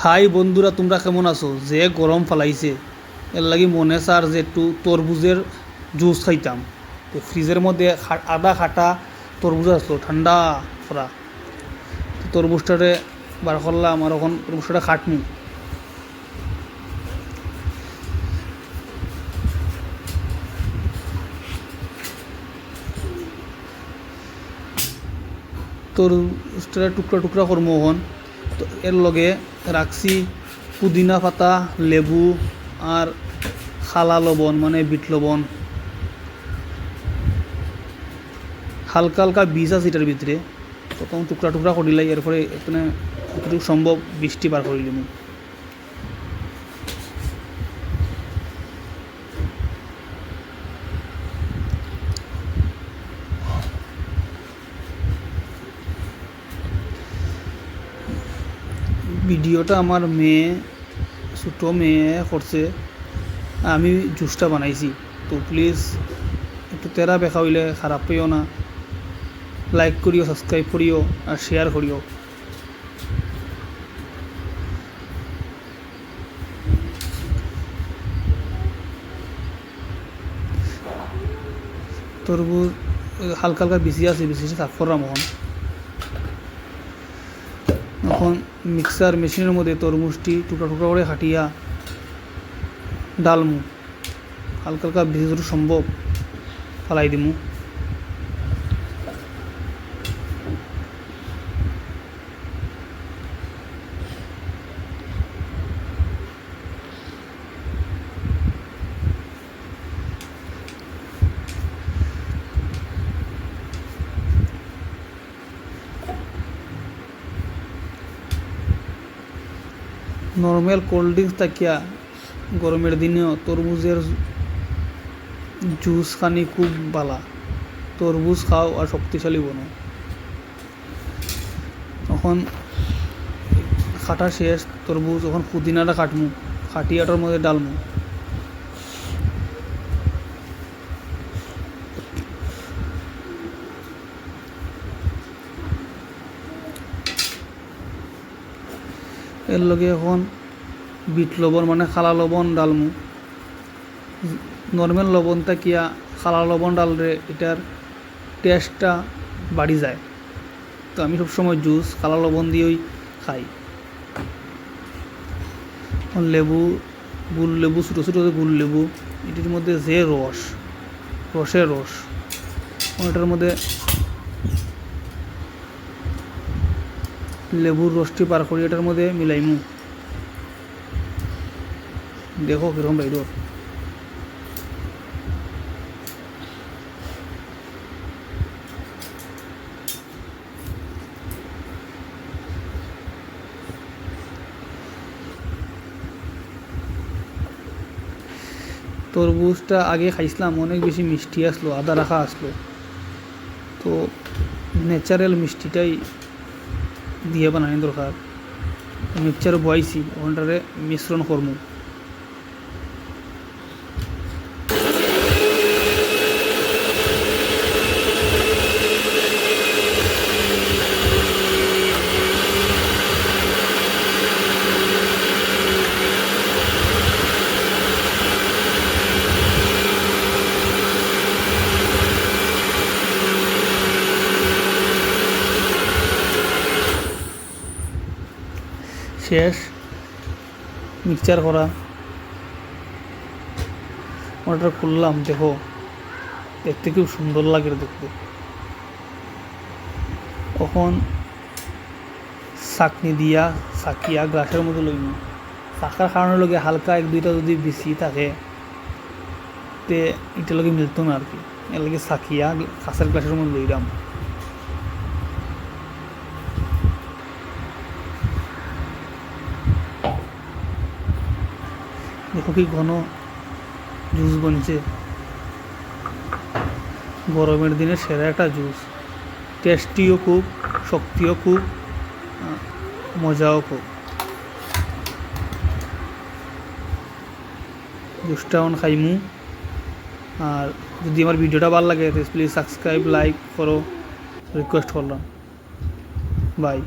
High বন্ধুরা, তোমরা কেমন আছো? যে গরম ফালাইছে, এর লাগি মনে চার যে একটু তরমুজের জুস খাইতাম। তো ফ্রিজের মধ্যে আধা খাটা তরমুজ আসলো ঠান্ডা করা। তো তরমুজটারে বার করলাম আর এখন তরমুজটা খাটমু। তরমুজটা টুকরা টুকরা করবো এখন। তো এর লগে রাখছি পুদিনা পাতা, লেবু আর খালা লবণ মানে বিট লবণ। হালকা হালকা বীজ আছে এটার ভিতরে, প্রথম টুকরা টুকরা করিলাই, এরপরে এখানে যতটুকু সম্ভব বৃষ্টি বার করিলাম। ভিডিওটা আমার মেয়ে, ছোটো মেয়ে করছে, আমি জুসটা বানাইছি। তো প্লিজ একটু তেরা বেখা হইলে খারাপ পেও না, লাইক করিও, সাবস্ক্রাইব করিও আর শেয়ার করিও। তরমুজ হালকা হালকা বিচি আছে, বিচি সাফ করলাম। এখন মিক্সার মেশিনের মধ্যে তরমুজটি টুকরা টুকরা করে কাটিয়া ডালমু, হালকা হালকা বিচি যত সম্ভব ফালাই দিমু। নর্মাল কোল্ড ড্রিঙ্কস থাকিয়া গরমের দিনেও তরমুজের জুস খানি খুব বালা। তরমুজ খাও আর শক্তিশালী বনো। এখন কাটা শেষ তরমুজ, এখন পুদিনাটা কাটমু, কাটিয়াটার মধ্যে ডালমু। এর লগে এখন বিট লবণ মানে খালা লবণ ডালমু। নর্মাল লবণ থাকিয়া খালা লবণ ডাললে এটার টেস্টটা বাড়ি যায়। তো আমি সবসময় জুস খালা লবণ দিয়েই খাই। লেবু, গুল লেবু, ছোটো ছোটো গুল লেবু, এটির মধ্যে যে রসের রস, এটার মধ্যে লেবুর রসটি পার করি এটার মধ্যে মিলাইমু। দেখো কিরকম বাইর। তরমুজটা আগে খাইছিলাম, অনেক বেশি মিষ্টি আসলো, আদা রাখা আসলো। তো ন্যাচারাল মিষ্টিটাই দিয়ে বানানি দরকার। মিক্সচার বয়াইছি, ওখানটারে মিশ্রণ করমু। শেষ মিক্সচার করা, ওটা খুললাম। দেখো দেখতে খুব সুন্দর লাগে দেখতে। এখন চাকনি দিয়া চাকিয়া গ্লাসের মধ্যে লইম। চাকার কারণের লগে হালকা এক দুইটা যদি বেশি থাকে তে এটার লগে মিলতো না আর কি, এর লগে চাকিয়া কাঁচের গ্লাসের মধ্যে লইলাম। দেখো কি ঘন জুস বনছে, গরমের দিনে সেরা একটা জুস। টেস্টিও খুব, শক্তিও খুব, মজাও খুব। জুসটা এখন খাইমু। আর যদি আমার ভিডিওটা ভালো লাগে প্লিজ সাবস্ক্রাইব, লাইক করো, রিকোয়েস্ট করলাম। বাই।